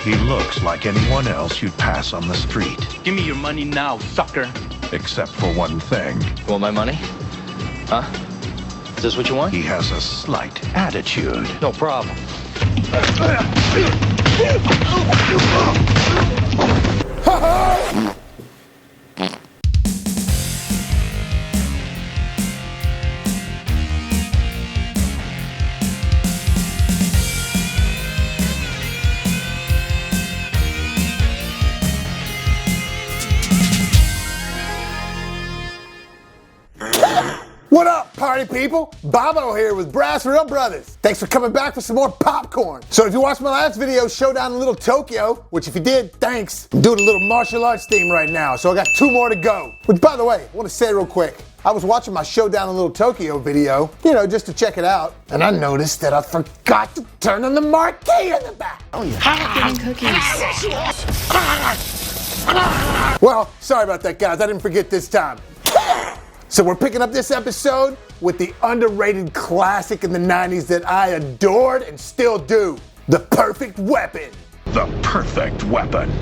He looks like anyone else you'd pass on the street. Give me your money now, sucker. Except for one thing. You want my money? Huh? Is this what you want? He has a slight attitude. No problem. What up, party people? Bobo here with BrassReel Brothers. Thanks for coming back for some more popcorn. So if you watched my last video, Showdown in Little Tokyo, which if you did, thanks. I'm doing a little martial arts theme right now, so I got 2 more to go. Which, by the way, I want to say real quick, I was watching my Showdown in Little Tokyo video, just to check it out, and I noticed that I forgot to turn on the marquee in the back. Oh yeah. Cookies. Well, sorry about that, guys. I didn't forget this time. So we're picking up this episode with the underrated classic in the 90s that I adored and still do, The Perfect Weapon. The Perfect Weapon.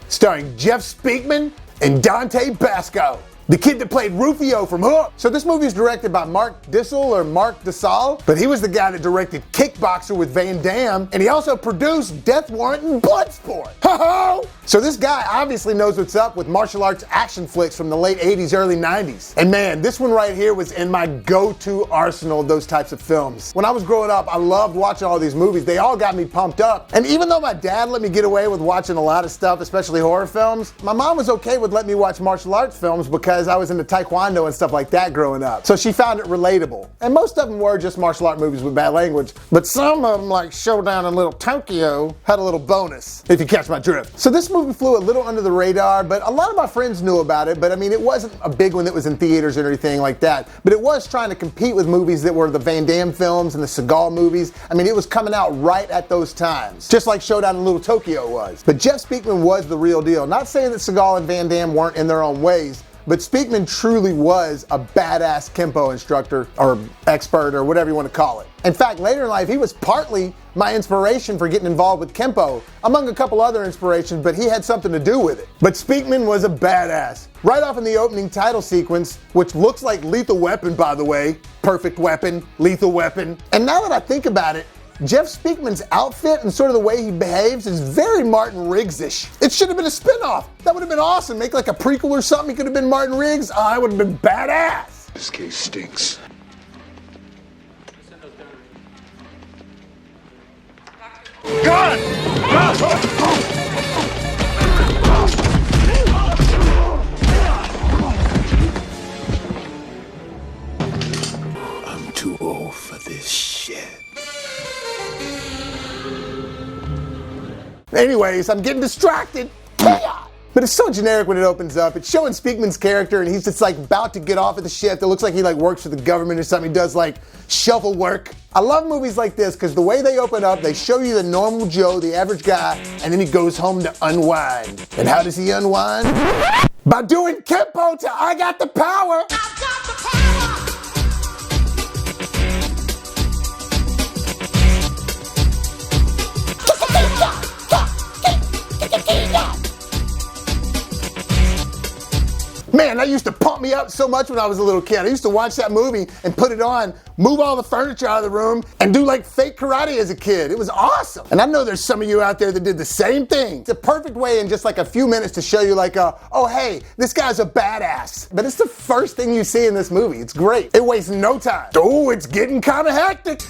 Starring Jeff Speakman and Dante Basco, the kid that played Rufio from Hook. So this movie is directed by Mark Disill or Mark Disill, but he was the guy that directed Kickboxer with Van Damme, and he also produced Death Warrant and Bloodsport. Ho-ho! So this guy obviously knows what's up with martial arts action flicks from the late 80s, early 90s. And man, this one right here was in my go-to arsenal of those types of films. When I was growing up, I loved watching all these movies. They all got me pumped up. And even though my dad let me get away with watching a lot of stuff, especially horror films, my mom was okay with letting me watch martial arts films because I was into Taekwondo and stuff like that growing up. So she found it relatable. And most of them were just martial art movies with bad language. But some of them, like Showdown in Little Tokyo, had a little bonus, if you catch my drift. So this movie flew a little under the radar, but a lot of my friends knew about it. But I mean, it wasn't a big one that was in theaters or anything like that. But it was trying to compete with movies that were the Van Damme films and the Seagal movies. I mean, it was coming out right at those times, just like Showdown in Little Tokyo was. But Jeff Speakman was the real deal. Not saying that Seagal and Van Damme weren't in their own ways, but Speakman truly was a badass Kempo instructor or expert or whatever you want to call it. In fact, later in life, he was partly my inspiration for getting involved with Kempo, among a couple other inspirations, but he had something to do with it. But Speakman was a badass. Right off in the opening title sequence, which looks like Lethal Weapon, by the way, Perfect Weapon, Lethal Weapon. And now that I think about it, Jeff Speakman's outfit and sort of the way he behaves is very Martin Riggs-ish. It should have been a spin-off. That would have been awesome. Make like a prequel or something. He could have been Martin Riggs. Oh, it would have been badass. This case stinks. Gun! I'm too old for this shit. Anyways, I'm getting distracted. But it's so generic when it opens up. It's showing Speakman's character and he's just like about to get off at the shift. It looks like he like works for the government or something. He does like shuffle work. I love movies like this because the way they open up, they show you the normal Joe, the average guy, and then he goes home to unwind. And how does he unwind? By doing Kempo to I Got the Power. I got the power. Man, that used to pump me up so much when I was a little kid. I used to watch that movie and put it on, move all the furniture out of the room, and do like fake karate as a kid. It was awesome. And I know there's some of you out there that did the same thing. It's a perfect way in just like a few minutes to show you like, oh hey, this guy's a badass. But it's the first thing you see in this movie. It's great. It wastes no time. Oh, it's getting kind of hectic.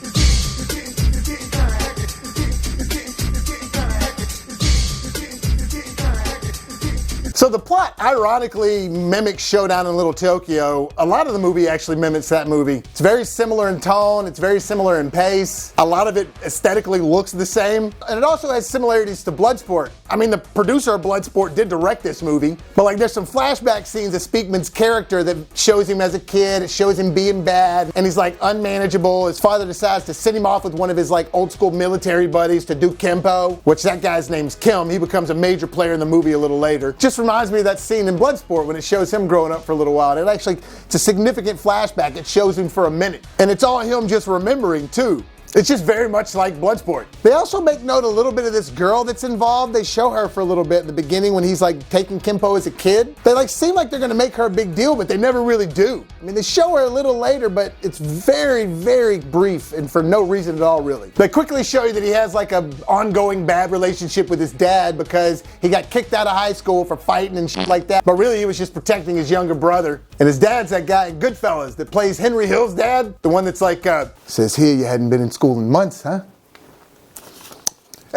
So the plot ironically mimics Showdown in Little Tokyo. A lot of the movie actually mimics that movie. It's very similar in tone, it's very similar in pace. A lot of it aesthetically looks the same. And it also has similarities to Bloodsport. I mean, the producer of Bloodsport did direct this movie, but like there's some flashback scenes of Speakman's character that shows him as a kid, it shows him being bad, and he's like unmanageable. His father decides to send him off with one of his like old school military buddies to do Kempo, which that guy's name's Kim. He becomes a major player in the movie a little later. Just reminds me of that scene in Bloodsport when it shows him growing up for a little while. It's a significant flashback. It shows him for a minute. And it's all him just remembering too. It's just very much like Bloodsport. They also make note a little bit of this girl that's involved. They show her for a little bit in the beginning when he's like taking Kimpo as a kid. They like seem like they're gonna make her a big deal, but they never really do. I mean, they show her a little later, but it's very, very brief and for no reason at all, really. They quickly show you that he has like an ongoing bad relationship with his dad because he got kicked out of high school for fighting and shit like that. But really, he was just protecting his younger brother. And his dad's that guy in Goodfellas that plays Henry Hill's dad. The one that's like, says here you hadn't been in school in months, huh?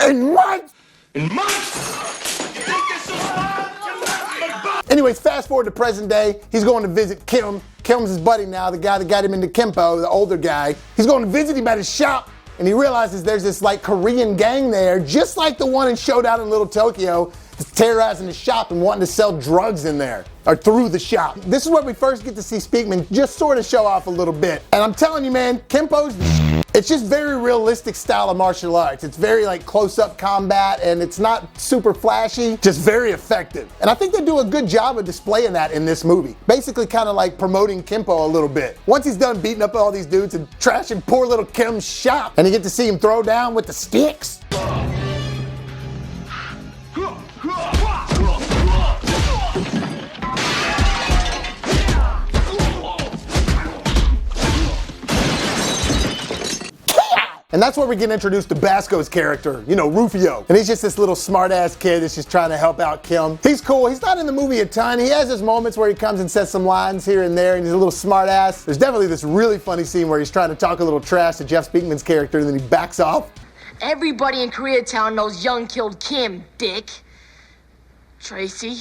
In months? In months! You think this is fun? Anyways, fast forward to present day. He's going to visit Kim. Kim's his buddy now, the guy that got him into Kimpo, the older guy. He's going to visit him at his shop, and he realizes there's this like Korean gang there, just like the one in Showdown in Little Tokyo, that's terrorizing the shop and wanting to sell drugs in there, or through the shop. This is where we first get to see Speakman just sort of show off a little bit. And I'm telling you, man, Kimpo's the shit. It's just very realistic style of martial arts. It's very like close-up combat, and it's not super flashy, just very effective. And I think they do a good job of displaying that in this movie. Basically kind of like promoting Kimpo a little bit. Once he's done beating up all these dudes and trashing poor little Kim's shop, and you get to see him throw down with the sticks. And that's where we get introduced to Basco's character, you know, Rufio. And he's just this little smart-ass kid that's just trying to help out Kim. He's cool. He's not in the movie a ton. He has his moments where he comes and says some lines here and there, and he's a little smart-ass. There's definitely this really funny scene where he's trying to talk a little trash to Jeff Speakman's character, and then he backs off. Everybody in Koreatown knows Young killed Kim, dick. Tracy.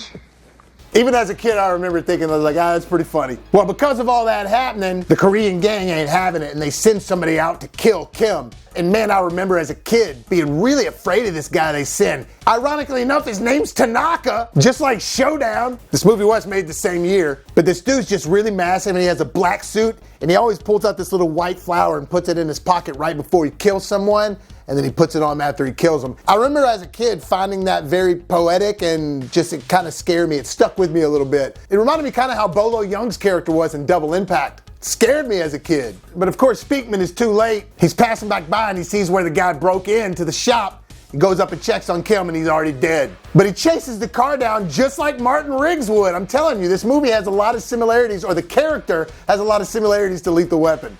Even as a kid, I remember thinking, I was like, that's pretty funny. Well, because of all that happening, the Korean gang ain't having it, and they send somebody out to kill Kim. And man, I remember as a kid being really afraid of this guy they send. Ironically enough, his name's Tanaka, just like Showdown. This movie was made the same year, but this dude's just really massive, and he has a black suit, and he always pulls out this little white flower and puts it in his pocket right before he kills someone, and then he puts it on after he kills them. I remember as a kid finding that very poetic, and just it kind of scared me. It stuck with me a little bit. It reminded me kind of how Bolo Young's character was in Double Impact. It scared me as a kid. But of course, Speakman is too late. He's passing back by and he sees where the guy broke into the shop. He goes up and checks on Kim and he's already dead. But he chases the car down just like Martin Riggs would. I'm telling you, this movie has a lot of similarities, or the character has a lot of similarities to Lethal Weapon.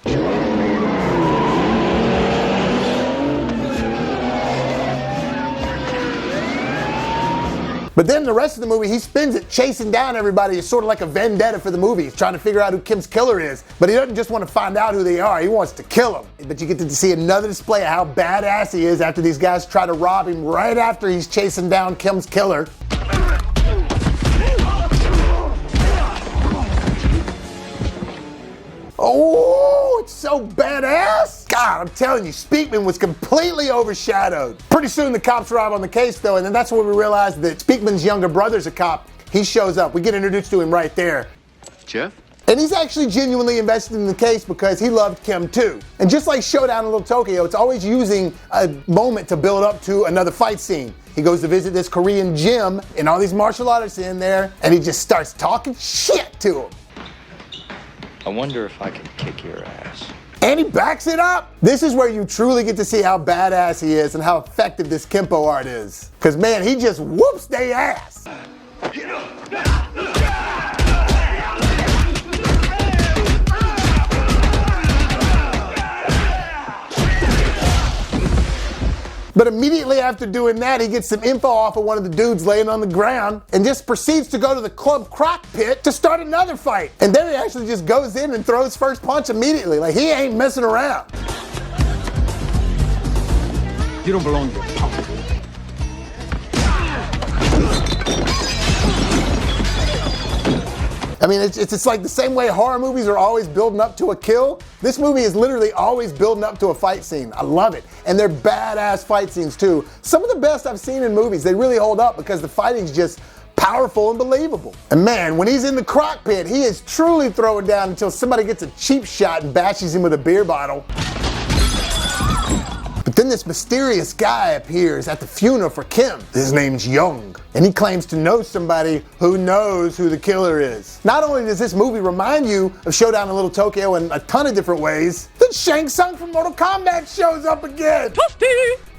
But then the rest of the movie, he spends it chasing down everybody. It's sort of like a vendetta for the movie. He's trying to figure out who Kim's killer is. But he doesn't just want to find out who they are. He wants to kill them. But you get to see another display of how badass he is after these guys try to rob him right after he's chasing down Kim's killer. Oh, it's so badass. God, I'm telling you, Speakman was completely overshadowed. Pretty soon the cops arrive on the case though, and then that's when we realize that Speakman's younger brother's a cop. He shows up. We get introduced to him right there. Jeff? And he's actually genuinely invested in the case because he loved Kim too. And just like Showdown in Little Tokyo, it's always using a moment to build up to another fight scene. He goes to visit this Korean gym, and all these martial artists are in there, and he just starts talking shit to him. I wonder if I can kick your ass. And he backs it up. This is where you truly get to see how badass he is and how effective this Kimpo art is. Because man, he just whoops they ass. But immediately after doing that, he gets some info off of one of the dudes laying on the ground and just proceeds to go to the club crock pit to start another fight. And then he actually just goes in and throws first punch immediately. Like, he ain't messing around. You don't belong here, punk. I mean, it's like the same way horror movies are always building up to a kill. This movie is literally always building up to a fight scene. I love it. And they're badass fight scenes too. Some of the best I've seen in movies. They really hold up because the fighting's just powerful and believable. And man, when he's in the crock pit, he is truly throwing down until somebody gets a cheap shot and bashes him with a beer bottle. But then this mysterious guy appears at the funeral for Kim. His name's Young. and he claims to know somebody who knows who the killer is. Not only does this movie remind you of Showdown in Little Tokyo in a ton of different ways, then Shang Tsung from Mortal Kombat shows up again.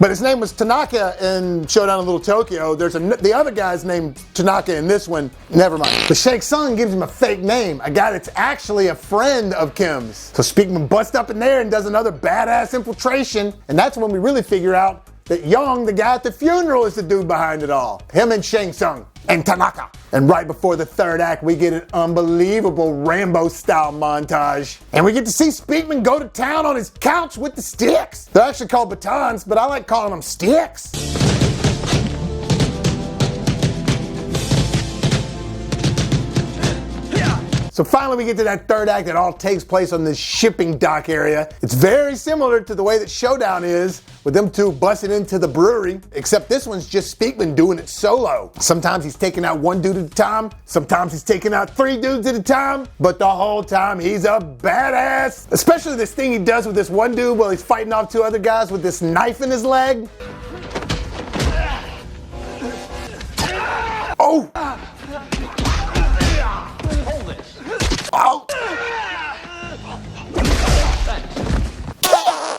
But his name was Tanaka in Showdown in Little Tokyo. There's the other guy's named Tanaka in this one. Never mind. But Shang Tsung gives him a fake name, a guy that's actually a friend of Kim's. So Speakman busts up in there and does another badass infiltration, and that's when we really figure out that Young, the guy at the funeral, is the dude behind it all. Him and Shang Tsung and Tanaka. And right before the third act, we get an unbelievable Rambo-style montage. And we get to see Speakman go to town on his couch with the sticks. They're actually called batons, but I like calling them sticks. So finally we get to that third act that all takes place on this shipping dock area. It's very similar to the way that Showdown is, with them two busting into the brewery, except this one's just Speakman doing it solo. Sometimes he's taking out one dude at a time, sometimes he's taking out 3 dudes at a time, but the whole time he's a badass. Especially this thing he does with this one dude while he's fighting off 2 other guys with this knife in his leg. Oh! Oh.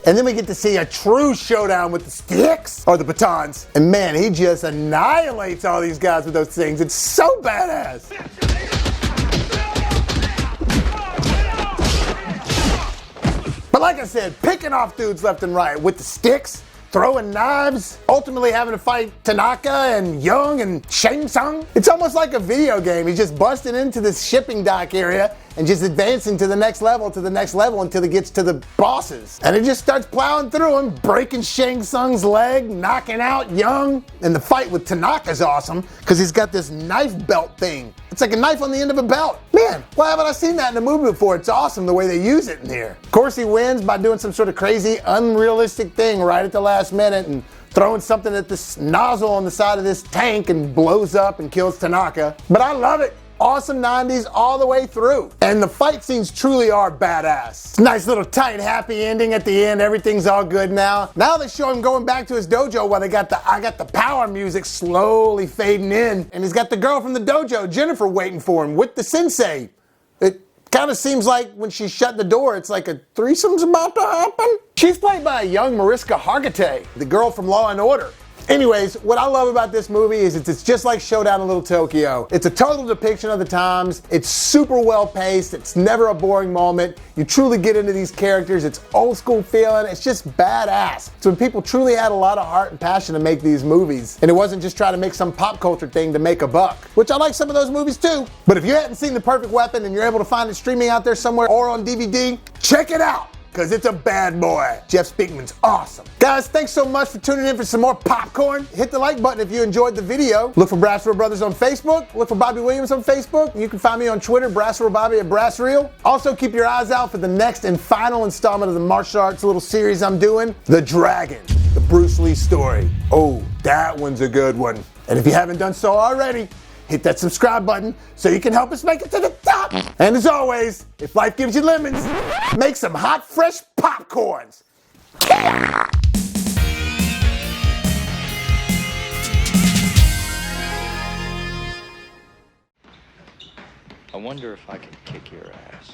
And then we get to see a true showdown with the sticks, or the batons. And man, he just annihilates all these guys with those things. It's so badass. But like I said, picking off dudes left and right with the sticks, throwing knives, ultimately having to fight Tanaka and Young and Shang Tsung. It's almost like a video game. He's just busting into this shipping dock area and just advancing to the next level until he gets to the bosses. And it just starts plowing through him, breaking Shang Tsung's leg, knocking out Young. And the fight with Tanaka's awesome because he's got this knife belt thing. It's like a knife on the end of a belt. Man, why haven't I seen that in a movie before? It's awesome the way they use it in here. Of course he wins by doing some sort of crazy, unrealistic thing right at the last minute and throwing something at this nozzle on the side of this tank and blows up and kills Tanaka. But I love it. Awesome 90s all the way through. And the fight scenes truly are badass. It's a nice little tight happy ending at the end. Everything's all good now. Now they show him going back to his dojo while they got the I Got the Power music slowly fading in. And he's got the girl from the dojo, Jennifer, waiting for him with the sensei. It kind of seems like when she shut the door, it's like a threesome's about to happen. She's played by a young Mariska Hargitay, the girl from Law & Order. Anyways, what I love about this movie is it's just like Showdown in Little Tokyo. It's a total depiction of the times. It's super well paced. It's never a boring moment. You truly get into these characters. It's old school feeling. It's just badass. So when people truly had a lot of heart and passion to make these movies, and it wasn't just trying to make some pop culture thing to make a buck, which I like some of those movies too. But if you hadn't seen The Perfect Weapon and you're able to find it streaming out there somewhere or on DVD, check it out. Because it's a bad boy. Jeff Speakman's awesome. Guys, thanks so much for tuning in for some more popcorn. Hit the like button if you enjoyed the video. Look for BrassReel Brothers on Facebook. Look for Bobby Williams on Facebook. You can find me on Twitter, BrassReel Bobby at BrassReel. Also, keep your eyes out for the next and final installment of the martial arts little series I'm doing, The Dragon, the Bruce Lee story. Oh, that one's a good one. And if you haven't done so already, hit that subscribe button so you can help us make it to the top. And as always, if life gives you lemons, make some hot, fresh popcorns. I wonder if I could kick your ass.